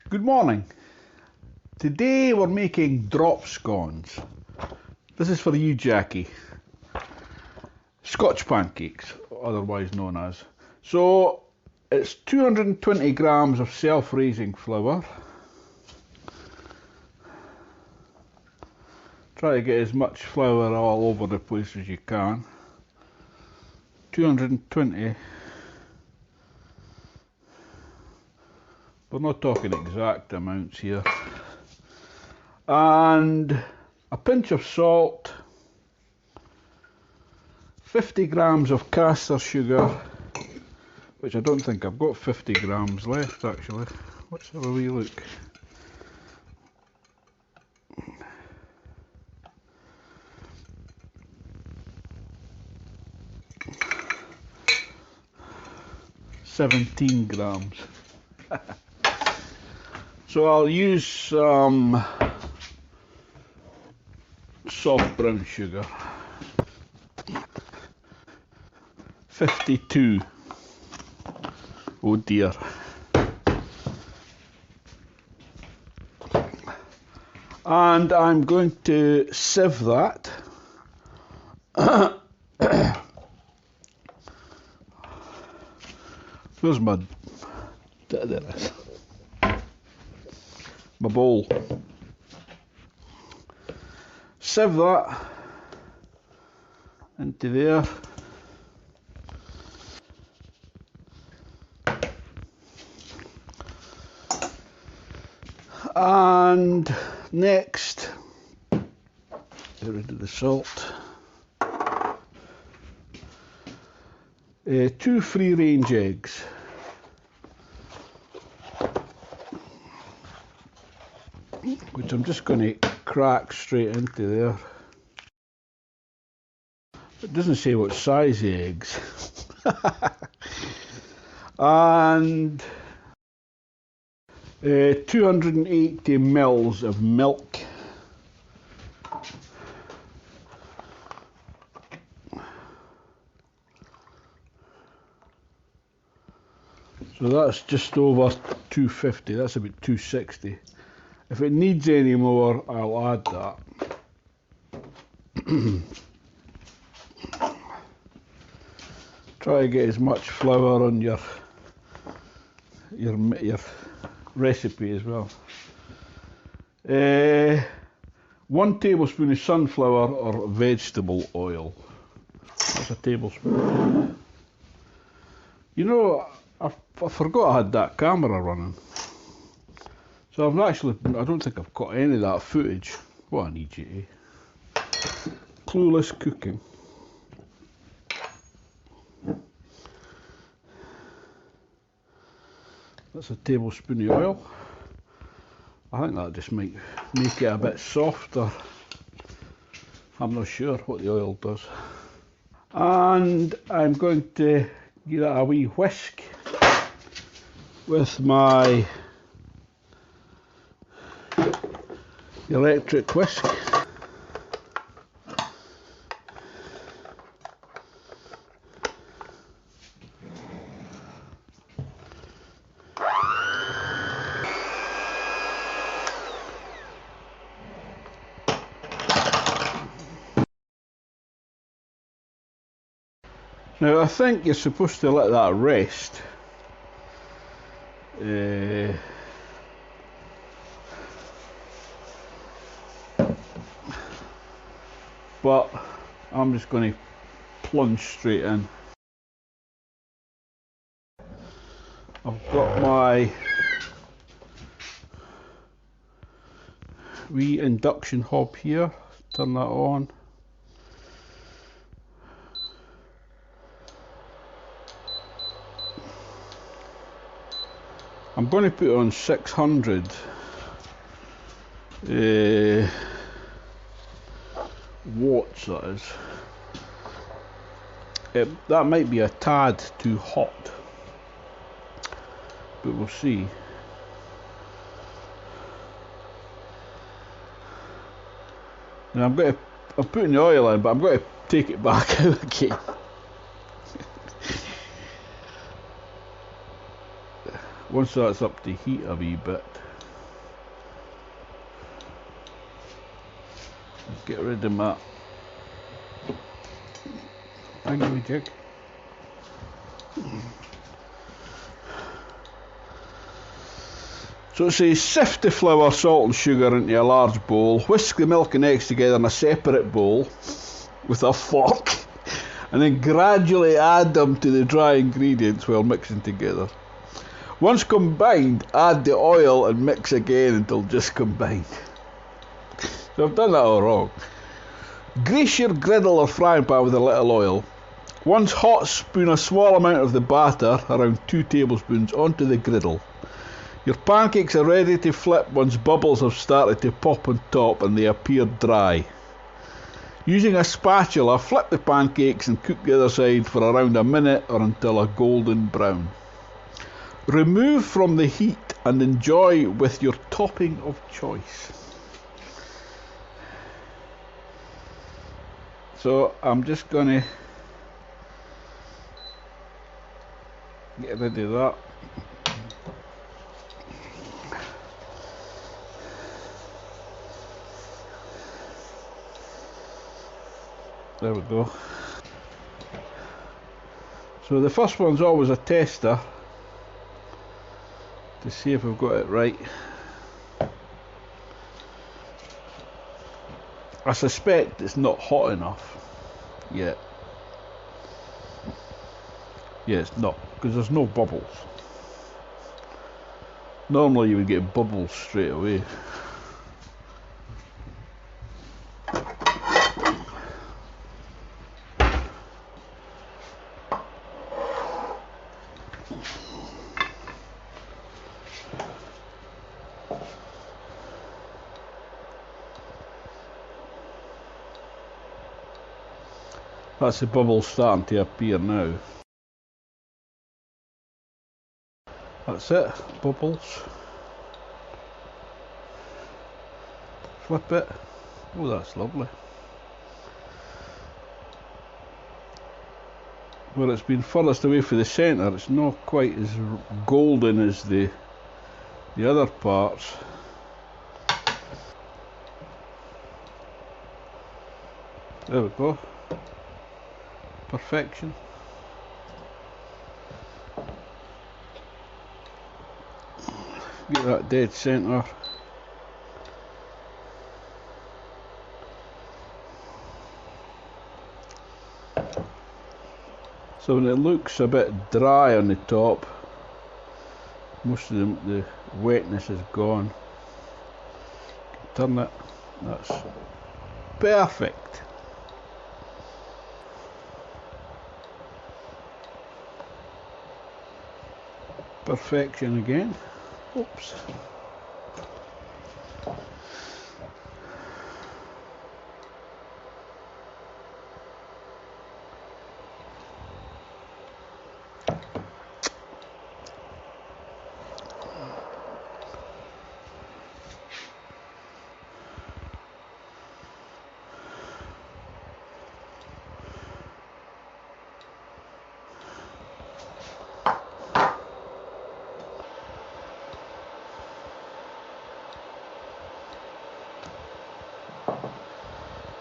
Good morning. Today we're making drop scones. This is for you, Jackie. Scotch pancakes, otherwise known as. So it's 220 grams of self-raising flour. Try to get as much flour all over the place as you can. 220. We're not talking exact amounts here. And a pinch of salt, 50 grams of caster sugar, which I don't think I've got 50 grams left actually. Let's have a wee look. $17 grams. So I'll use some soft brown sugar. 52. Oh dear. And I'm going to sieve that. Where's my... There it is. My bowl. Sieve that into there. And next, get rid of the salt. 2 free-range eggs. Which I'm just going to crack straight into there. It doesn't say what size the eggs. And 280 mils of milk. So that's just over 250, that's about 260. If it needs any more, I'll add that. Try to get as much flour on your recipe as well. 1 tablespoon of sunflower or vegetable oil. That's a tablespoon. You know, I forgot I had that camera running. So I've actually, I don't think I've got any of that footage. What an idiot, eh? Clueless cooking. That's a tablespoon of oil. I think that just might make it a bit softer. I'm not sure what the oil does. And I'm going to give that a wee whisk with my electric whisk. Now I think you're supposed to let that rest. But I'm just going to plunge straight in. I've got my wee induction hob here. Turn that on. I'm going to put it on 600 watts, that is. That might be a tad too hot, but we'll see. And I'm putting the oil in, but I'm going to take it back out again. Once that's up to heat a wee bit, get rid of my thingy jig. So it says sift the flour, salt and sugar into a large bowl, whisk the milk and eggs together in a separate bowl with a fork, and then gradually add them to the dry ingredients while mixing together. Once combined, add the oil and mix again until just combined. So I've done that all wrong. Grease your griddle or frying pan with a little oil. Once hot, spoon a small amount of the batter, around 2 tablespoons, onto the griddle. Your pancakes are ready to flip once bubbles have started to pop on top and they appear dry. Using a spatula, flip the pancakes and cook the other side for around a minute or until a golden brown. Remove from the heat and enjoy with your topping of choice. So I'm just going to get rid of that. There we go. So the first one's always a tester to see if we've got it right. I suspect it's not hot enough yet. Yeah, it's not, because there's no bubbles. Normally you would get bubbles straight away. That's the bubbles starting to appear now. That's it, bubbles. Flip it. Oh, that's lovely. Where it's been furthest away from the centre, it's not quite as golden as the other parts. There we go. Perfection. Get that dead centre. So when it looks a bit dry on the top, most of the wetness is gone. Turn it. That's perfect. Perfection again. Oops.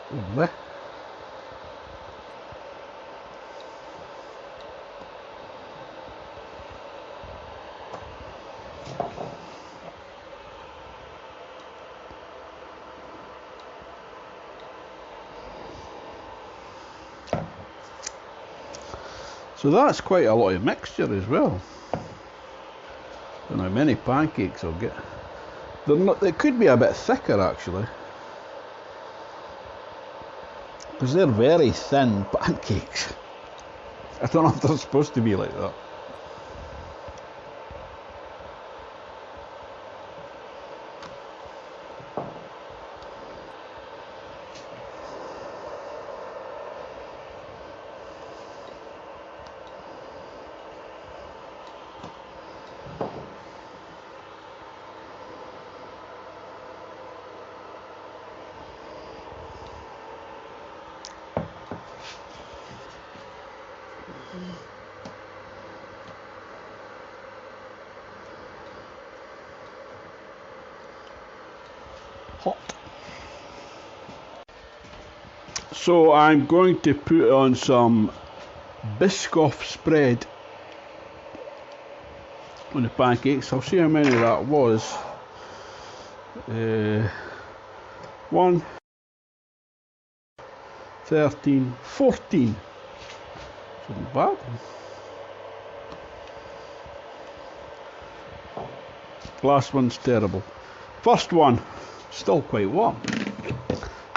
Lovely. So that's quite a lot of mixture as well. Don't know how many pancakes I'll get. They're not, they could be a bit thicker actually, because they're very thin pancakes. I don't know if they're supposed to be like that. Hot. So I'm going to put on some Biscoff spread on the pancakes. I'll see how many that was. 1, 13, 14. Isn't bad. Last one's terrible. First one, still quite warm.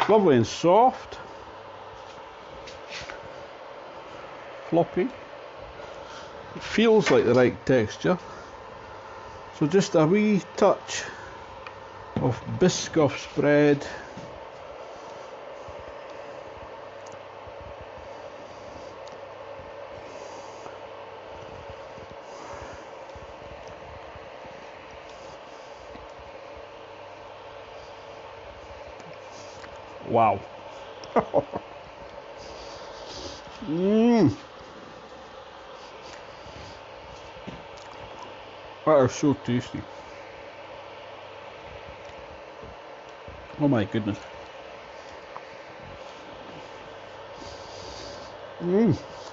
Lovely and soft. Floppy. It feels like the right texture. So just a wee touch of Biscoff spread. Wow. That is so tasty. Oh my goodness.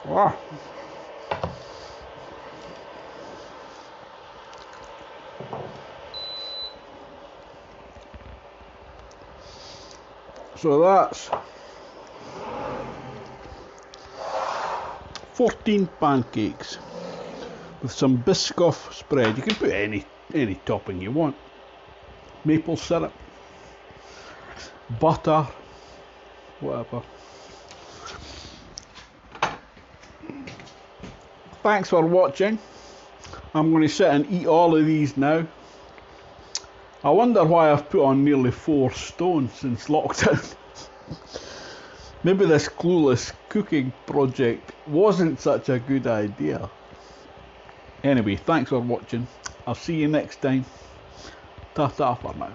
Wow. So that's 14 pancakes with some Biscoff spread. You can put any topping you want. Maple syrup, butter, whatever. Thanks for watching. I'm going to sit and eat all of these now. I wonder why I've put on nearly 4 stone since lockdown. Maybe this Clueless cooking project wasn't such a good idea. Anyway, thanks for watching. I'll see you next time. Ta-ta for now.